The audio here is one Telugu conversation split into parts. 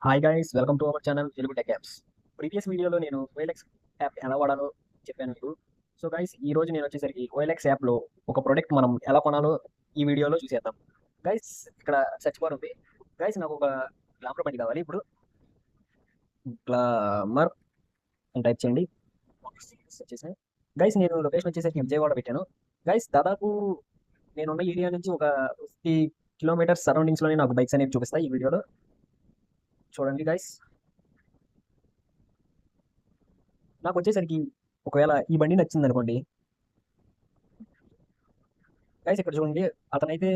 Hi guys, welcome to our channel Telugu tech apps. Previous వీడియోలో నేను ఓఎల్ఎక్స్ యాప్ ఎలా వాడాలో చెప్పాను మీకు. సో గైస్, ఈ రోజు నేను వచ్చేసరికి ఓఎల్ఎక్స్ యాప్లో ఒక ప్రోడక్ట్ మనం ఎలా కొనాలో ఈ వీడియోలో చూసేద్దాం. గైస్, ఇక్కడ సెర్చ్ బార్ ఉంది. గైస్, నాకు ఒక గ్లామర్ బండి కావాలి. ఇప్పుడు గ్లామర్ అని టైప్ చేయండి. సెర్చ్ చేసాను. గైస్, నేను లొకేషన్ వచ్చేసరికి విజయవాడ పెట్టాను. గైస్, దాదాపు నేనున్న ఏరియా నుంచి ఒక 50 కిలోమీటర్స్ సరౌండింగ్స్లోనే నాకు బైక్స్ అనేవి చూపిస్తాయి ఈ వీడియోలో. చూడండి గైస్, నాకు వచ్చేసరికి ఒకవేళ ఈ బండి నచ్చింది అనుకోండి గైస్, ఇక్కడ చూడండి. అతనైతే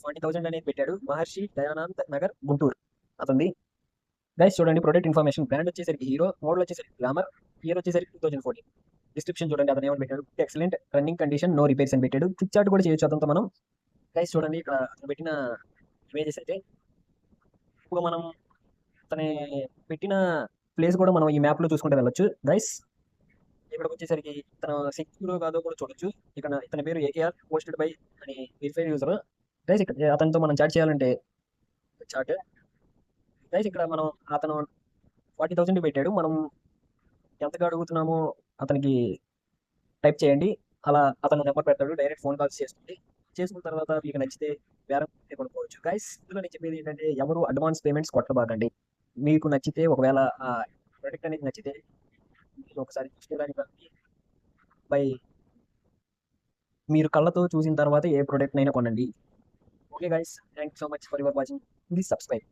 40,000 అనేది పెట్టాడు. మహర్షి దయానంద్ నగర్, గుంటూరు అతనిది. గైస్ చూడండి, ప్రొడక్ట్ ఇన్ఫర్మేషన్. బ్రాండ్ వచ్చేసరికి హీరో, మోడల్ వచ్చేసరికి గ్లామర్, ఇయర్ వచ్చేసరికి 2014. డిస్క్రిప్షన్ చూడండి, అతను ఏమని పెట్టాడు: excellent running condition, no repairs అని పెట్టాడు. క్విక్ చార్ట్ కూడా చేయొచ్చు అతనితో మనం. గైస్ చూడండి, ఇక్కడ అతను పెట్టిన ఇమేజెస్ అయితే ఇప్పుడు మనం అతని పెట్టిన ప్లేస్ కూడా మనం ఈ మ్యాప్ లో చూసుకుంటే వెళ్ళొచ్చు. గైస్, ఇక్కడికి వచ్చేసరికి తన సెక్యూర్ కాదో కూడా చూడొచ్చు. ఇక్కడ ఇతని పేరు ఏకేఆర్ పోస్టెడ్ బై అని వెరిఫైడ్ యూజర్. గైస్, ఇక్కడ అతనితో మనం చాట్ చేయాలంటే చాట్. గైస్, ఇక్కడ మనం అతను 40,000 పెట్టాడు. మనం ఎంతగా అడుగుతున్నామో అతనికి టైప్ చేయండి. అలా అతను నెంబర్ పెడతాడు. డైరెక్ట్ ఫోన్ కాల్స్ చేస్తుంది. చేసుకున్న తర్వాత మీకు నచ్చితే బేరం కొనుక్కోవచ్చు. గైస్, ఇందులో నేను చెప్పేది ఏంటంటే, ఎవరు అడ్వాన్స్ పేమెంట్స్ కొట్టబాకండి. మీకు నచ్చితే, ఒకవేళ ఆ ప్రొడక్ట్ అనేది నచ్చితే మీరు ఒకసారి చూసుకోవడానికి బై మీరు కళ్ళతో చూసిన తర్వాత ఏ ప్రోడక్ట్ అయినా కొనండి. Okay guys, thank you so much for your watching. Please subscribe.